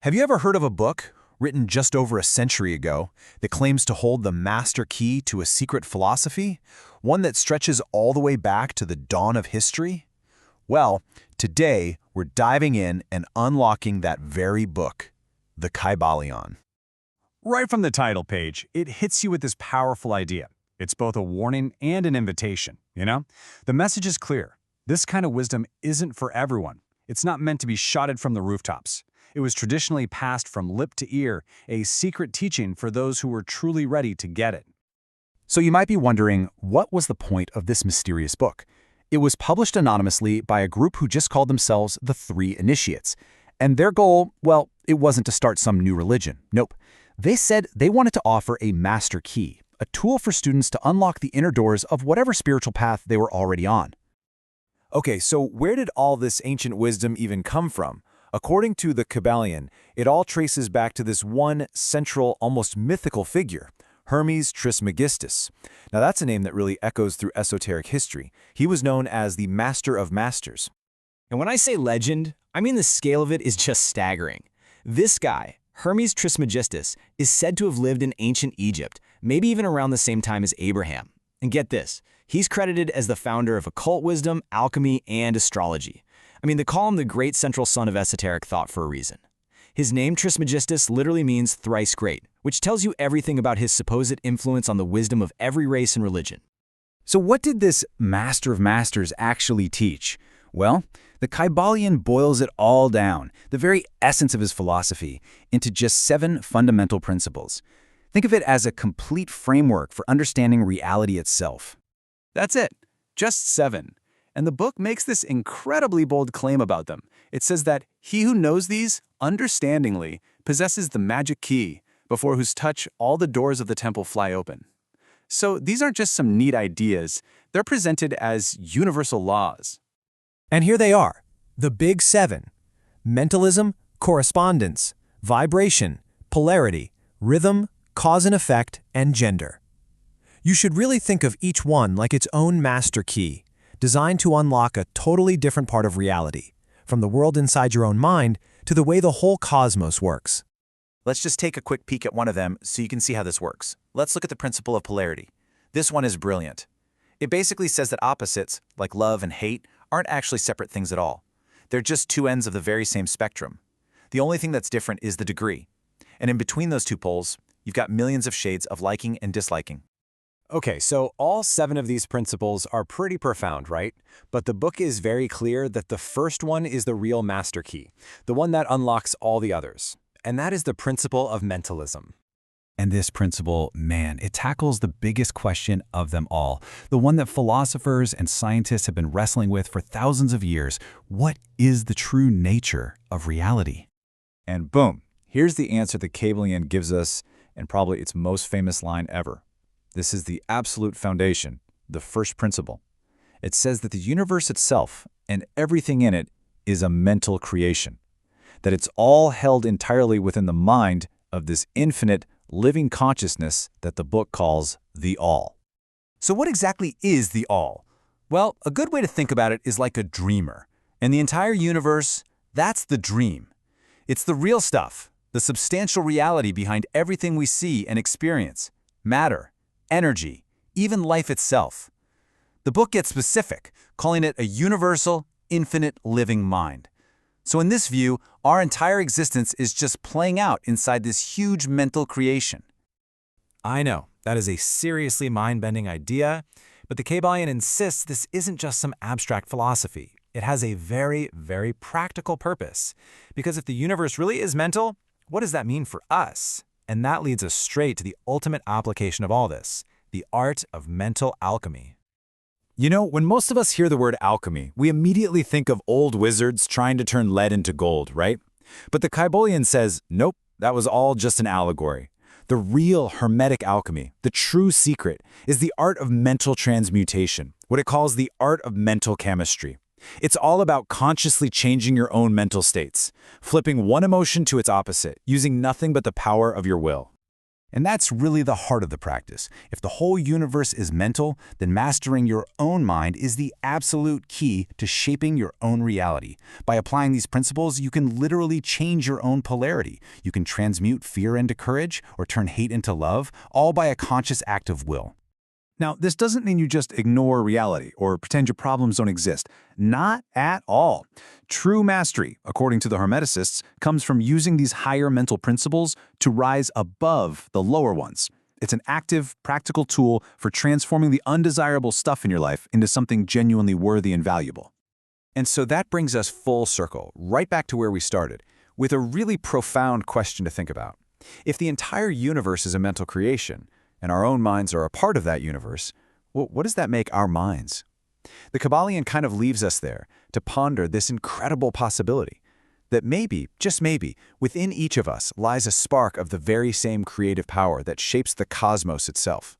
Have you ever heard of a book, written just over a century ago, that claims to hold the master key to a secret philosophy? One that stretches all the way back to the dawn of history? Well, today we're diving in and unlocking that very book, the Kybalion. Right from the title page, it hits you with this powerful idea. It's both a warning and an invitation, you know? The message is clear. This kind of wisdom isn't for everyone. It's not meant to be shouted from the rooftops. It was traditionally passed from lip to ear, a secret teaching for those who were truly ready to get it. So you might be wondering, what was the point of this mysterious book? It was published anonymously by a group who just called themselves the Three Initiates. And their goal, well, it wasn't to start some new religion. Nope. They said they wanted to offer a master key, a tool for students to unlock the inner doors of whatever spiritual path they were already on. Okay, so where did all this ancient wisdom even come from? According to the Kybalion, it all traces back to this one central, almost mythical figure, Hermes Trismegistus. Now that's a name that really echoes through esoteric history. He was known as the Master of Masters. And when I say legend, I mean the scale of it is just staggering. This guy, Hermes Trismegistus, is said to have lived in ancient Egypt, maybe even around the same time as Abraham. And get this, he's credited as the founder of occult wisdom, alchemy, and astrology. I mean, they call him the great central son of esoteric thought for a reason. His name, Trismegistus, literally means thrice great, which tells you everything about his supposed influence on the wisdom of every race and religion. So what did this Master of Masters actually teach? Well, the Kybalion boils it all down, the very essence of his philosophy, into just 7 fundamental principles. Think of it as a complete framework for understanding reality itself. That's it. Just 7. And the book makes this incredibly bold claim about them. It says that he who knows these, understandingly, possesses the magic key, before whose touch all the doors of the temple fly open. So these aren't just some neat ideas. They're presented as universal laws. And here they are, the Big 7. Mentalism, correspondence, vibration, polarity, rhythm, cause and effect, and gender. You should really think of each one like its own master key, designed to unlock a totally different part of reality, from the world inside your own mind to the way the whole cosmos works. Let's just take a quick peek at one of them so you can see how this works. Let's look at the principle of polarity. This one is brilliant. It basically says that opposites, like love and hate, aren't actually separate things at all. They're just two ends of the very same spectrum. The only thing that's different is the degree. And in between those two poles, you've got millions of shades of liking and disliking. Okay, so all 7 of these principles are pretty profound, right? But the book is very clear that the first one is the real master key, the one that unlocks all the others. And that is the principle of mentalism. And this principle, man, it tackles the biggest question of them all, the one that philosophers and scientists have been wrestling with for thousands of years. What is the true nature of reality? And boom, here's the answer that Kybalion gives us, and probably its most famous line ever. This is the absolute foundation, the first principle. It says that the universe itself and everything in it is a mental creation, that it's all held entirely within the mind of this infinite, living consciousness that the book calls the All. So what exactly is the All? Well, a good way to think about it is like a dreamer. And the entire universe, that's the dream. It's the real stuff, the substantial reality behind everything we see and experience, matter, energy, even life itself. The book gets specific, calling it a universal, infinite living mind. So in this view, our entire existence is just playing out inside this huge mental creation. I know, that is a seriously mind-bending idea, but the Kybalion insists this isn't just some abstract philosophy. It has a very, very practical purpose. Because if the universe really is mental, what does that mean for us? And that leads us straight to the ultimate application of all this, the art of mental alchemy. You know, when most of us hear the word alchemy, we immediately think of old wizards trying to turn lead into gold, right? But the Kybalion says, nope, that was all just an allegory. The real Hermetic alchemy, the true secret, is the art of mental transmutation, what it calls the art of mental chemistry. It's all about consciously changing your own mental states, flipping one emotion to its opposite, using nothing but the power of your will. And that's really the heart of the practice. If the whole universe is mental, then mastering your own mind is the absolute key to shaping your own reality. By applying these principles, you can literally change your own polarity. You can transmute fear into courage or turn hate into love, all by a conscious act of will. Now, this doesn't mean you just ignore reality or pretend your problems don't exist. Not at all. True mastery, according to the Hermeticists, comes from using these higher mental principles to rise above the lower ones. It's an active, practical tool for transforming the undesirable stuff in your life into something genuinely worthy and valuable. And so that brings us full circle, right back to where we started, with a really profound question to think about. If the entire universe is a mental creation, and our own minds are a part of that universe, well, what does that make our minds? The Kybalion kind of leaves us there to ponder this incredible possibility that maybe, just maybe, within each of us lies a spark of the very same creative power that shapes the cosmos itself.